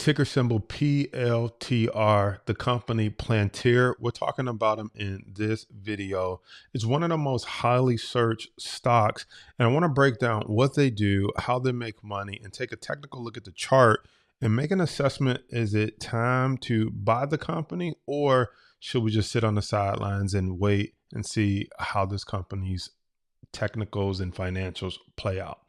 ticker symbol PLTR, the company Plantir. We're talking about them in this video. It's one of the most highly searched stocks, and I want to break down what they do, how they make money, and take a technical look at the chart and make an assessment. Is it time to buy the company, or should we just sit on the sidelines and wait and see how this company's technicals and financials play out?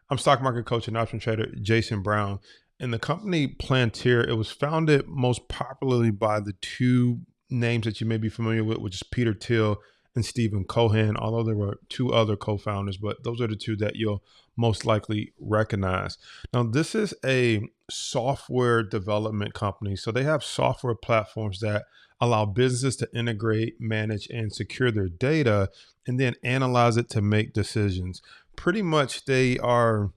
I'm stock market coach and option trader Jason Brown. And the company Plantir, it was founded most popularly by the two names that you may be familiar with, which is Peter Thiel and Stephen Cohen, although there were two other co-founders, but those are the two that you'll most likely recognize. Now, this is a software development company. So they have software platforms that allow businesses to integrate, manage, and secure their data, and then analyze it to make decisions. Pretty much they are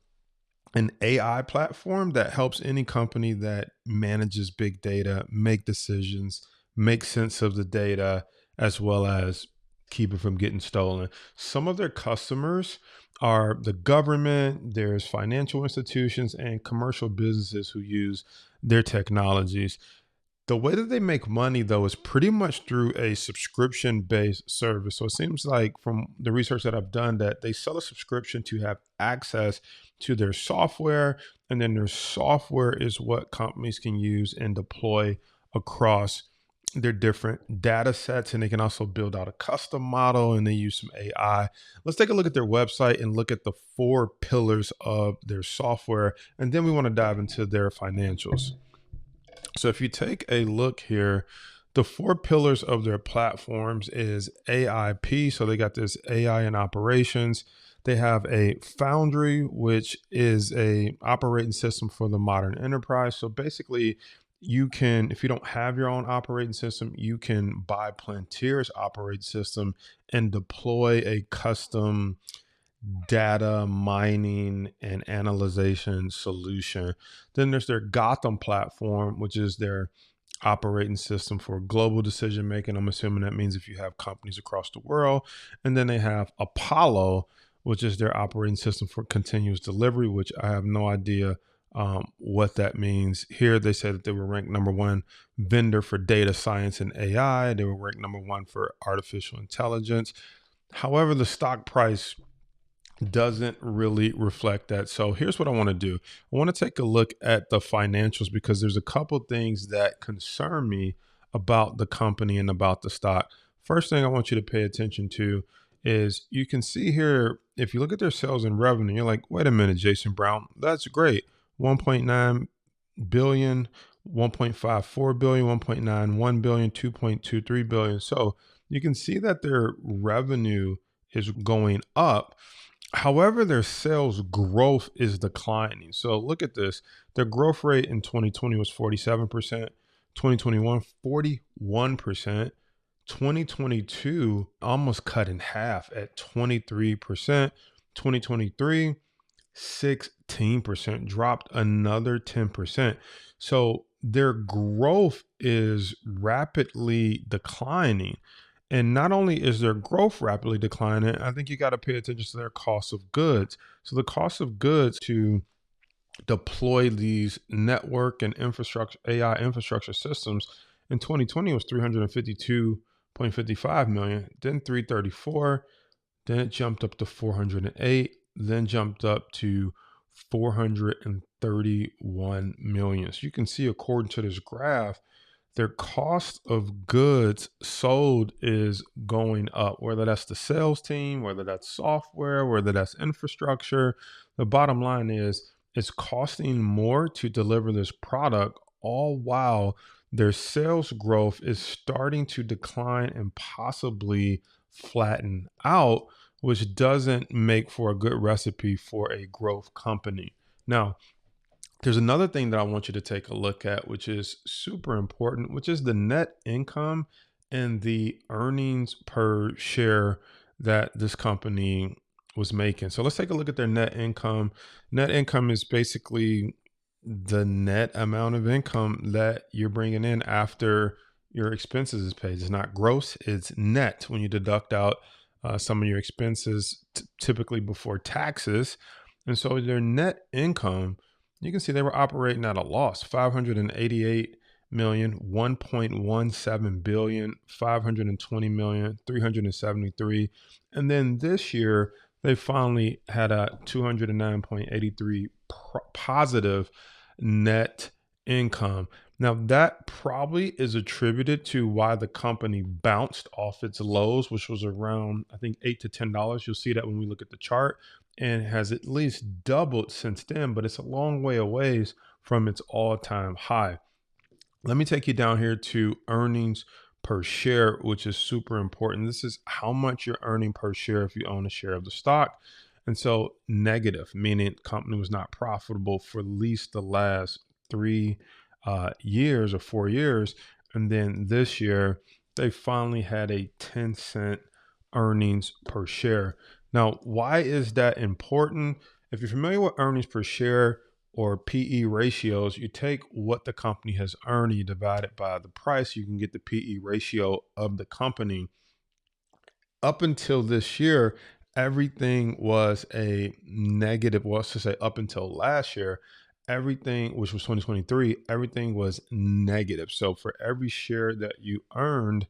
an AI platform that helps any company that manages big data make decisions, make sense of the data, as well as keep it from getting stolen. Some of their customers are the government, there's financial institutions, and commercial businesses who use their technologies. The way that they make money, though, is pretty much through a subscription-based service. So it seems like from the research that I've done that they sell a subscription to have access to their software, and then their software is what companies can use and deploy across their different data sets, and they can also build out a custom model, and they use some AI. Let's take a look at their website and look at the 4 pillars of their software, and then we want to dive into their financials. So if you take a look here, the 4 pillars of their platforms is AIP. So they got this AI in operations. They have a Foundry, which is a operating system for the modern enterprise. So basically you can, if you don't have your own operating system, you can buy Plantir's operating system and deploy a custom data mining and analyzation solution. Then there's their Gotham platform, which is their operating system for global decision making. I'm assuming that means if you have companies across the world. And then they have Apollo, which is their operating system for continuous delivery, which I have no idea what that means. Here they said that they were ranked #1 vendor for data science and AI. They were ranked #1 for artificial intelligence. However, the stock price doesn't really reflect that. So here's what I want to do. I want to take a look at the financials because there's a couple things that concern me about the company and about the stock. First thing I want you to pay attention to is you can see here, if you look at their sales and revenue, you're like, wait a minute, Jason Brown, that's great. 1.9 billion, 1.54 billion, 1.91 billion, 2.23 billion. So you can see that their revenue is going up. However, their sales growth is declining. So look at this. Their growth rate in 2020 was 47%, 2021, 41%, 2022 almost cut in half at 23%, 2023, 16%, dropped another 10%. So their growth is rapidly declining. And not only is their growth rapidly declining, I think you got to pay attention to their cost of goods. So the cost of goods to deploy these network and infrastructure, AI infrastructure systems in 2020 was 352.55 million, then 334, then it jumped up to 408, then jumped up to 431 million. So you can see, according to this graph, their cost of goods sold is going up, whether that's the sales team, whether that's software, whether that's infrastructure. The bottom line is it's costing more to deliver this product, all while their sales growth is starting to decline and possibly flatten out, which doesn't make for a good recipe for a growth company. Now, there's another thing that I want you to take a look at, which is super important, which is the net income and the earnings per share that this company was making. So let's take a look at their net income. Net income is basically the net amount of income that you're bringing in after your expenses is paid. It's not gross, it's net when you deduct out some of your expenses, typically before taxes. And so their net income you can see they were operating at a loss, 588 million, 1.17 billion, 520 million, 373. And then this year, they finally had a 209.83 positive net income. Now, that probably is attributed to why the company bounced off its lows, which was around, I think, $8 to $10. You'll see that when we look at the chart, and has at least doubled since then, but it's a long way away from its all-time high. Let me take you down here to earnings per share, which is super important. This is how much you're earning per share if you own a share of the stock. And so negative, meaning company was not profitable for at least the last 3 years or 4 years. And then this year, they finally had a 10-cent earnings per share. Now, why is that important? If you're familiar with earnings per share or PE ratios, you take what the company has earned, you divide it by the price, you can get the PE ratio of the company. Up until this year, everything was a negative. Well, to say up until last year, everything, which was 2023, everything was negative. So for every share that you earned,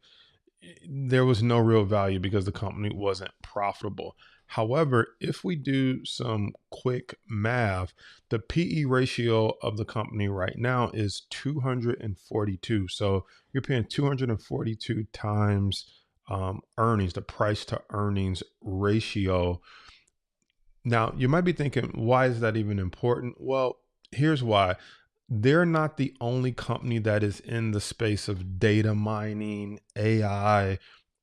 there was no real value because the company wasn't profitable. However, if we do some quick math, the PE ratio of the company right now is 242. So you're paying 242 times earnings, the price to earnings ratio. Now, you might be thinking, why is that even important? Well, here's why. They're not the only company that is in the space of data mining, AI,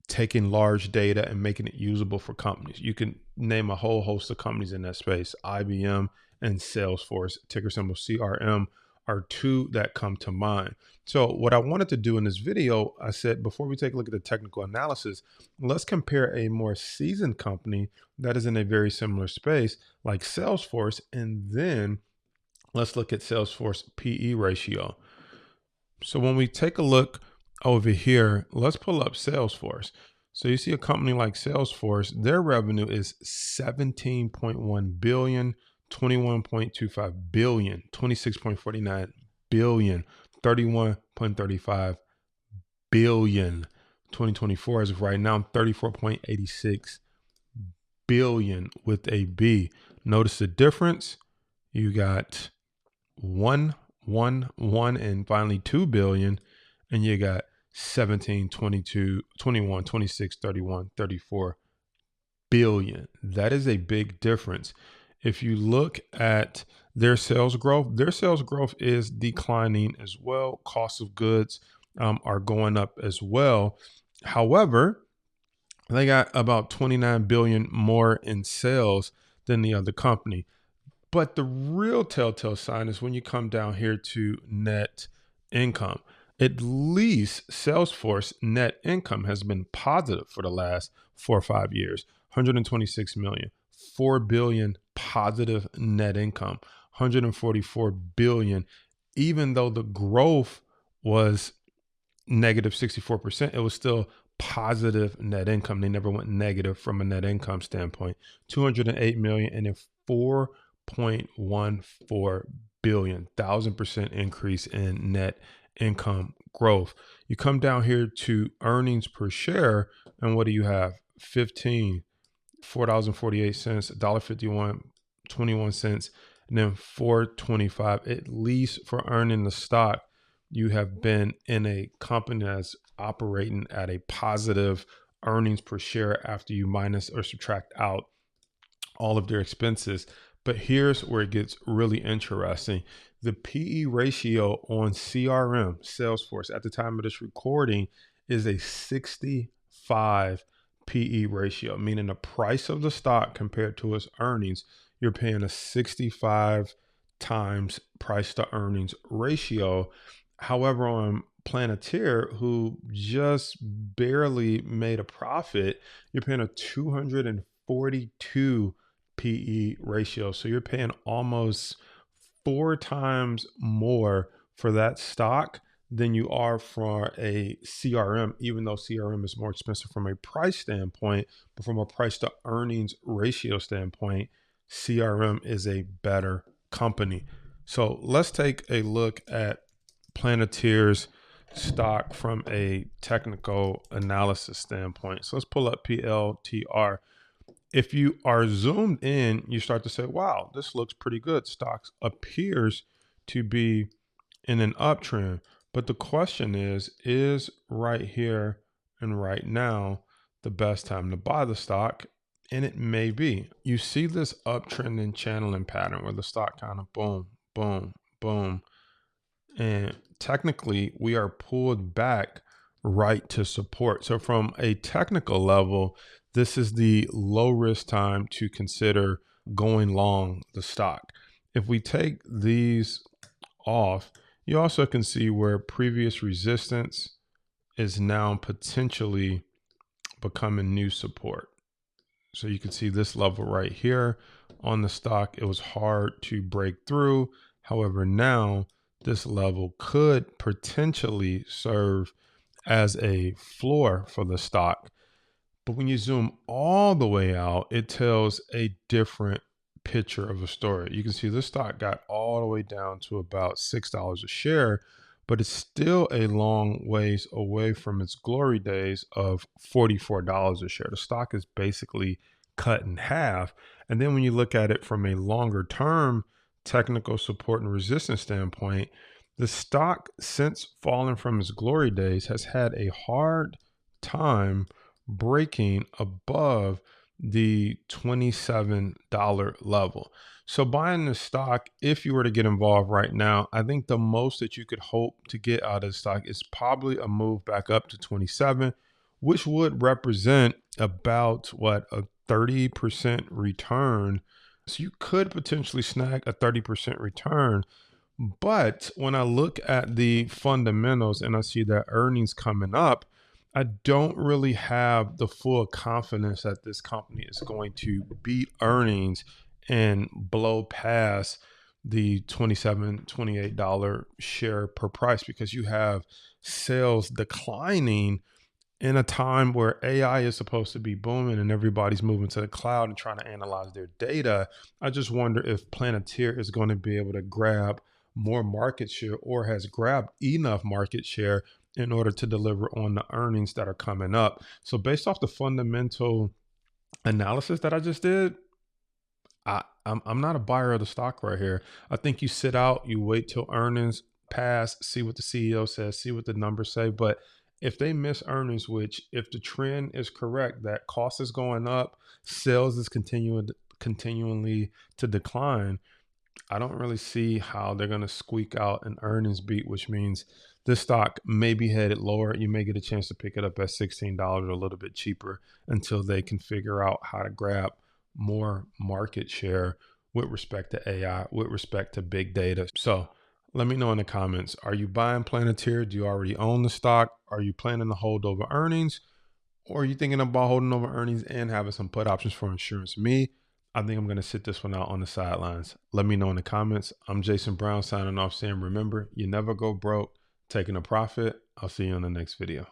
taking large data and making it usable for companies. You can name a whole host of companies in that space. IBM and Salesforce, ticker symbol CRM, are two that come to mind. So what I wanted to do in this video, I said, before we take a look at the technical analysis, let's compare a more seasoned company that is in a very similar space like Salesforce, and then let's look at Salesforce PE ratio. So when we take a look over here, let's pull up Salesforce. So you see a company like Salesforce, their revenue is 17.1 billion, 21.25 billion, 26.49 billion, 31.35 billion. 2024 as of right now, 34.86 billion with a B. Notice the difference. You got 1, 1, 1, and finally 2 billion. And you got 17, 22, 21, 26, 31, 34 billion. That is a big difference. If you look at their sales growth is declining as well. Cost of goods are going up as well. However, they got about 29 billion more in sales than the other company. But the real telltale sign is when you come down here to net income. At least Salesforce net income has been positive for the last 4 or 5 years. 126 million, 4 billion positive net income, 144 billion. Even though the growth was negative 64%, it was still positive net income. They never went negative from a net income standpoint. 208 million and then 4.14 billion, 1,000% increase in net income growth. You come down here to earnings per share, and what do you have? 15, $4.48, $1.51, 21 cents, and then 4.25. At least for earning the stock, you have been in a company that's operating at a positive earnings per share after you minus or subtract out all of their expenses. But here's where it gets really interesting. The PE ratio on CRM, Salesforce, at the time of this recording is a 65 PE ratio, meaning the price of the stock compared to its earnings, you're paying a 65 times price to earnings ratio. However, on Plantir, who just barely made a profit, you're paying a 242 PE ratio. So you're paying almost 4 times more for that stock than you are for a CRM, even though CRM is more expensive from a price standpoint, but from a price to earnings ratio standpoint, CRM is a better company. So let's take a look at Plantir's stock from a technical analysis standpoint. So let's pull up PLTR. If you are zoomed in, you start to say, wow, this looks pretty good. Stocks appears to be in an uptrend. But the question is right here and right now the best time to buy the stock? And it may be. You see this uptrending channeling pattern where the stock kind of boom, boom, boom. And technically, we are pulled back right to support. So from a technical level, this is the low risk time to consider going long the stock. If we take these off, you also can see where previous resistance is now potentially becoming new support. So you can see this level right here on the stock. It was hard to break through. However, now this level could potentially serve as a floor for the stock. But when you zoom all the way out, it tells a different picture of a story. You can see this stock got all the way down to about $6 a share, but it's still a long ways away from its glory days of $44 a share. The stock is basically cut in half. And then when you look at it from a longer term technical support and resistance standpoint, the stock, since falling from its glory days, has had a hard time breaking above the $27 level. So buying the stock, if you were to get involved right now, I think the most that you could hope to get out of the stock is probably a move back up to 27, which would represent about what, a 30% return. So you could potentially snag a 30% return. But when I look at the fundamentals and I see that earnings coming up, I don't really have the full confidence that this company is going to beat earnings and blow past the $27, $28 share per price, because you have sales declining in a time where AI is supposed to be booming and everybody's moving to the cloud and trying to analyze their data. I just wonder if Plantir is going to be able to grab more market share, or has grabbed enough market share in order to deliver on the earnings that are coming up. So based off the fundamental analysis that I just did, I'm not a buyer of the stock right here. I think you sit out, you wait till earnings pass, see what the CEO says, see what the numbers say. But if they miss earnings, which if the trend is correct, that cost is going up, sales is continually to decline, I don't really see how they're going to squeak out an earnings beat, which means this stock may be headed lower. You may get a chance to pick it up at $16 or a little bit cheaper until they can figure out how to grab more market share with respect to AI, with respect to big data. So let me know in the comments, are you buying Plantir? Do you already own the stock? Are you planning to hold over earnings? Or are you thinking about holding over earnings and having some put options for insurance? Me, I think I'm going to sit this one out on the sidelines. Let me know in the comments. I'm Jason Brown signing off saying, remember, you never go broke taking a profit. I'll see you on the next video.